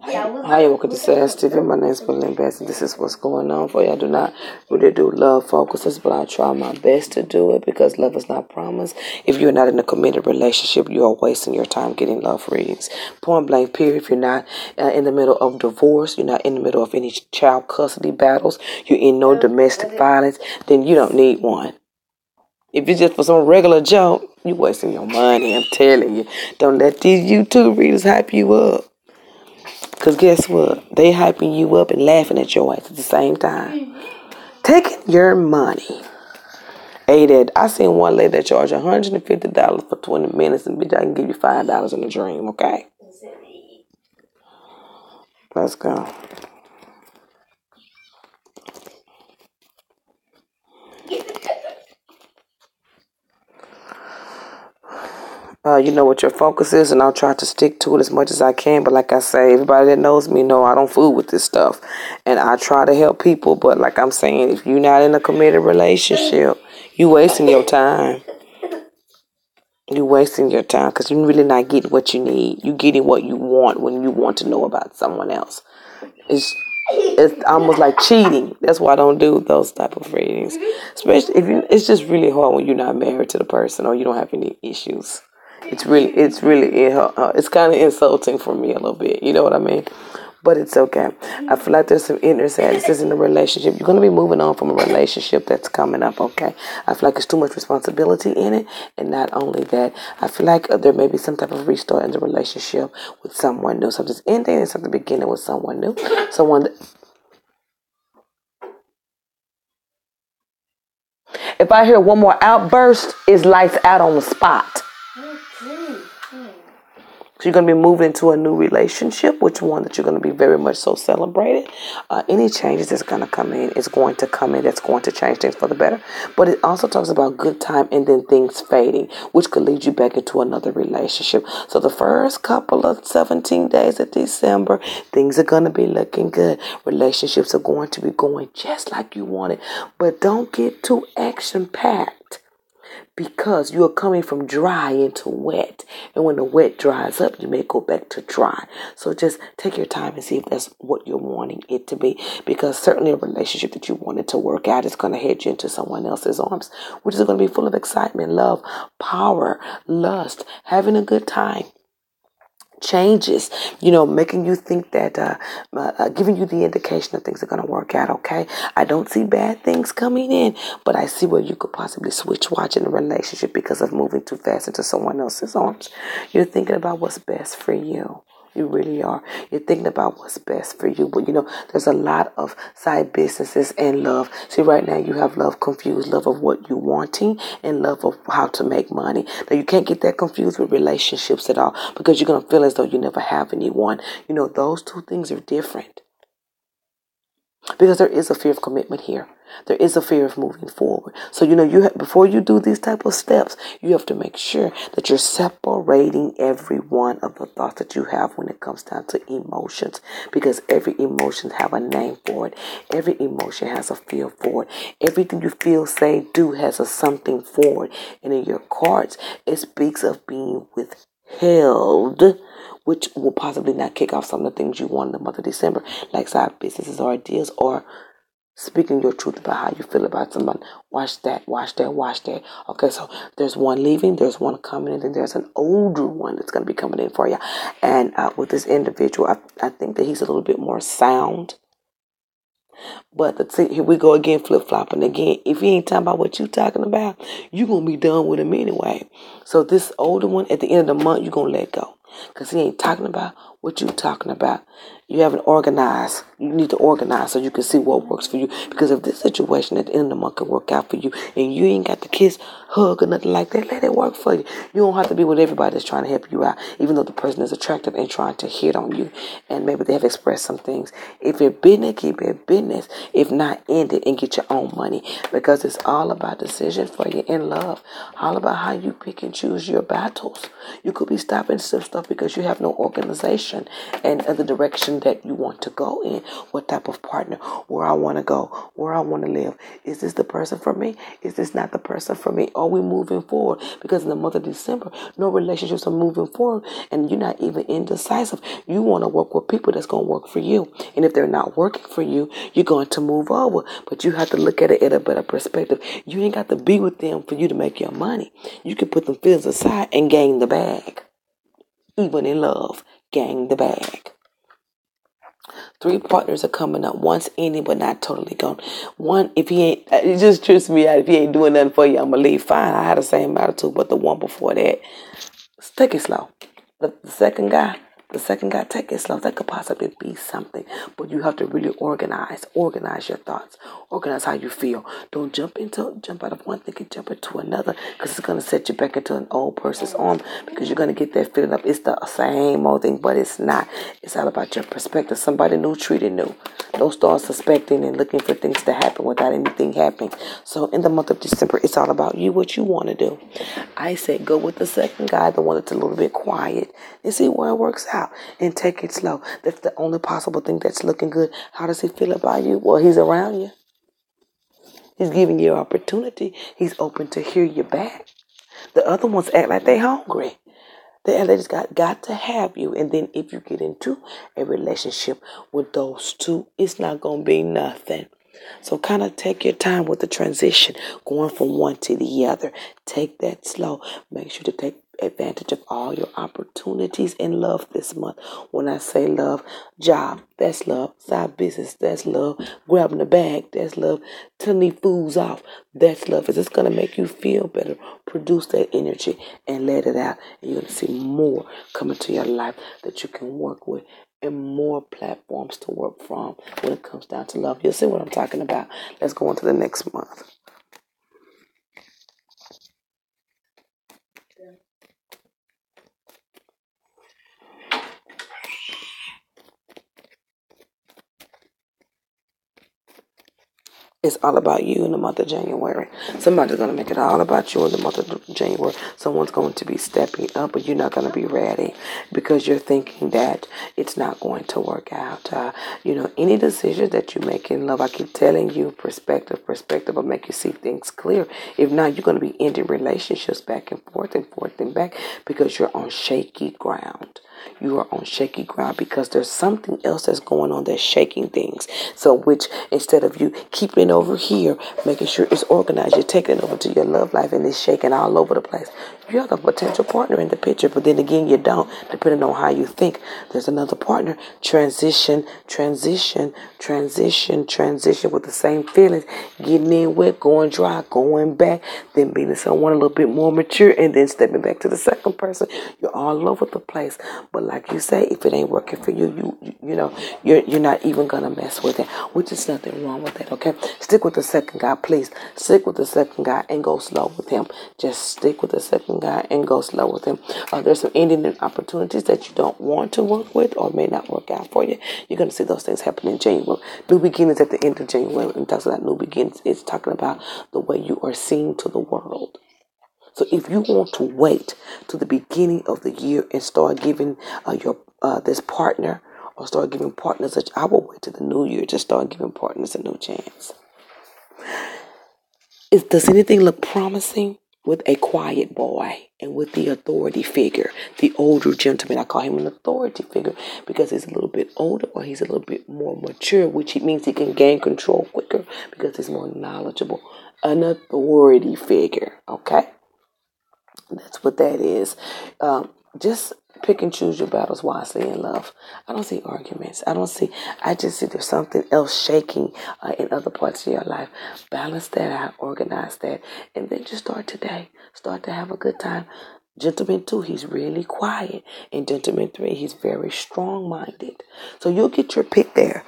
Hi, welcome to Sad Stephen. My name is Berlin Bass, and this is what's going on for you. I do not really do love focuses, but I try my best to do it because love is not promised. If you're not in a committed relationship, you are wasting your time getting love readings. Point blank, period. If you're not in the middle of divorce, you're not in the middle of any child custody battles, you're in no domestic violence, then you don't need one. If it's just for some regular joke, you're wasting your money. I'm telling you. Don't let these YouTube readers hype you up. Because guess what? They hyping you up and laughing at your ass at the same time. Taking your money. I seen one lady that charged $150 for 20 minutes, and bitch, I can give you $5 in a dream, okay? Let's go. You know what your focus is, and I'll try to stick to it as much as I can. But like I say, everybody that knows me know I don't fool with this stuff. And I try to help people. But like I'm saying, if you're not in a committed relationship, you wasting your time. You're wasting your time because you're really not getting what you need. You're getting what you want when you want to know about someone else. It's almost like cheating. That's why I don't do those type of readings. Especially if it's just really hard when you're not married to the person or you don't have any issues. It's kind of insulting for me a little bit. You know what I mean? But it's okay. I feel like there's some inner sadness in the relationship. You're going to be moving on from a relationship that's coming up, okay? I feel like there's too much responsibility in it. And not only that, I feel like there may be some type of restart in the relationship with someone new. Something's ending and something beginning with someone new. If I hear one more outburst, it's lights out on the spot. So you're going to be moving into a new relationship, which one that you're going to be very much so celebrated. Any changes that's going to come in is going to come in. That's going to change things for the better. But it also talks about good time and then things fading, which could lead you back into another relationship. So the first couple of 17 days of December, things are going to be looking good. Relationships are going to be going just like you wanted. But don't get too action-packed. Because you are coming from dry into wet. And when the wet dries up, you may go back to dry. So just take your time and see if that's what you're wanting it to be. Because certainly a relationship that you wanted to work out is going to head you into someone else's arms, which is going to be full of excitement, love, power, lust, having a good time. Changes, making you think that, giving you the indication that things are going to work out, okay? I don't see bad things coming in, but I see where you could possibly switch watch in a relationship because of moving too fast into someone else's arms. You're thinking about what's best for you. You really are. You're thinking about what's best for you. But, there's a lot of side businesses and love. See, right now you have love confused, love of what you're wanting and love of how to make money. Now, you can't get that confused with relationships at all because you're going to feel as though you never have anyone. Those two things are different. Because there is a fear of commitment here. There is a fear of moving forward. So, before you do these type of steps, you have to make sure that you're separating every one of the thoughts that you have when it comes down to emotions. Because every emotion have a name for it. Every emotion has a feel for it. Everything you feel, say, do has a something for it. And in your cards, it speaks of being withheld, which will possibly not kick off some of the things you want in the month of December, like side businesses or ideas or speaking your truth about how you feel about somebody. Watch that. Okay, so there's one leaving, there's one coming in, and there's an older one that's going to be coming in for you. And with this individual, I think that he's a little bit more sound. But here we go again, flip-flopping again. If he ain't talking about what you talking about, you're going to be done with him anyway. So this older one, at the end of the month, you're going to let go. Because he ain't talking about what you talking about. You haven't organized. You need to organize so you can see what works for you. Because if this situation at the end of the month can work out for you and you ain't got the kiss, hug, or nothing like that, let it work for you. You don't have to be with everybody that's trying to help you out, even though the person is attractive and trying to hit on you. And maybe they have expressed some things. If it's business, keep it business. If not, end it and get your own money. Because it's all about decisions for you in love. All about how you pick and choose your battles. You could be stopping some stuff because you have no organization direction and the direction that you want to go in. What type of partner, where I want to go, where I want to live. Is this the person for me? Is this not the person for me? Are we moving forward? Because in the month of December, no relationships are moving forward, and you're not even indecisive. You want to work with people that's going to work for you. And if they're not working for you, you're going to move over. But you have to look at it at a better perspective. You ain't got to be with them for you to make your money. You can put them feelings aside and gain the bag. Even in love, gain the bag. 3 partners are coming up. One's ending, but not totally gone. One, if he ain't, it just trips me out. If he ain't doing nothing for you, I'm going to leave. Fine, I had the same attitude, but the one before that, take it slow. The second guy, take it slow. That could possibly be something, but you have to really organize your thoughts, organize how you feel. Don't jump out of one thing and jump into another, because it's going to set you back into an old person's arm, because you're going to get that feeling of it's the same old thing, but it's not. It's all about your perspective. Somebody new treated new. Don't start suspecting and looking for things to happen without anything happening. So in the month of December, it's all about you, what you want to do. I said go with the second guy, the one that's a little bit quiet, and see where it works out, and take it slow. That's the only possible thing that's looking good. How does he feel about you? Well, he's around you. He's giving you opportunity. He's open to hear you back. The other ones act like they hungry. They just got to have you. And then if you get into a relationship with those two, it's not going to be nothing. So kind of take your time with the transition, going from one to the other. Take that slow. Make sure to take advantage of all your opportunities in love this month. When I say love, job, that's love. Side business, that's love. Grabbing the bag, that's love. Turning these fools off, that's love. Is this going to make you feel better? Produce that energy and let it out. And you're going to see more come into your life that you can work with, and more platforms to work from when it comes down to love. You'll see what I'm talking about. Let's go on to the next month. It's all about you in the month of January. Somebody's going to make it all about you in the month of January. Someone's going to be stepping up, but you're not going to be ready because you're thinking that it's not going to work out. Any decisions that you make in love, I keep telling you, perspective will make you see things clear. If not, you're going to be ending relationships back and forth and back because you're on shaky ground. You are on shaky ground because there's something else that's going on that's shaking things. So which, instead of you keeping it over here, making sure it's organized, you're taking it over to your love life and it's shaking all over the place. You have a potential partner in the picture, but then again you don't, depending on how you think. There's another partner. Transition with the same feelings. Getting in wet, going dry, going back, then being someone a little bit more mature, and then stepping back to the second person. You're all over the place. But like you say, if it ain't working for you, you're not even gonna mess with it, which is nothing wrong with that. Okay, stick with the second guy, please. Stick with the second guy and go slow with him. Just stick with the second guy and go slow with him. There's some ending opportunities that you don't want to work with or may not work out for you. You're gonna see those things happen in January. New beginnings at the end of January. When it talks about new beginnings, it's talking about the way you are seen to the world. So if you want to wait to the beginning of the year and start giving this partner, or start giving partners, I will wait to the new year to start giving partners a new chance. Does anything look promising with a quiet boy and with the authority figure, the older gentleman? I call him an authority figure because he's a little bit older or he's a little bit more mature, which means he can gain control quicker because he's more knowledgeable. An authority figure, okay? That's what that is. Just pick and choose your battles wisely in love. I don't see arguments. I just see there's something else shaking in other parts of your life. Balance that out, organize that, and then just start today. Start to have a good time. Gentleman 2, he's really quiet. And Gentleman 3, he's very strong-minded. So you'll get your pick there.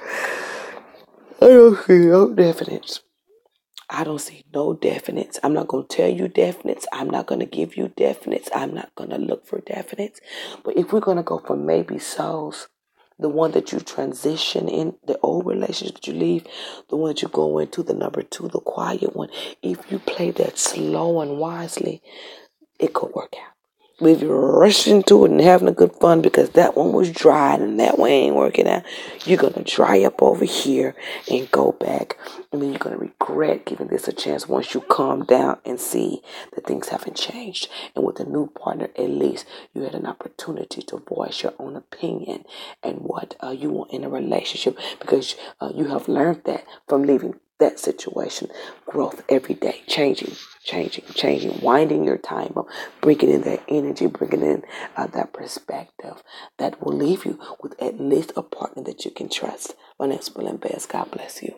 I don't see no definites. I don't see no definites. I'm not going to tell you definites. I'm not going to give you definites. I'm not going to look for definites. But if we're going to go for maybe so's, the one that you transition in, the old relationship that you leave, the one that you go into, the number 2, the quiet one, if you play that slow and wisely, it could work out. if you're rushing to it and having a good fun because that one was dry and that one ain't working out, you're going to dry up over here and go back. And then you're going to regret giving this a chance once you calm down and see that things haven't changed. And with a new partner, at least you had an opportunity to voice your own opinion and what you want in a relationship, because you have learned that from leaving that situation. Growth every day, changing, winding your time up, bringing in that energy, bringing in that perspective that will leave you with at least a partner that you can trust. My name's Belinda Bass. God bless you.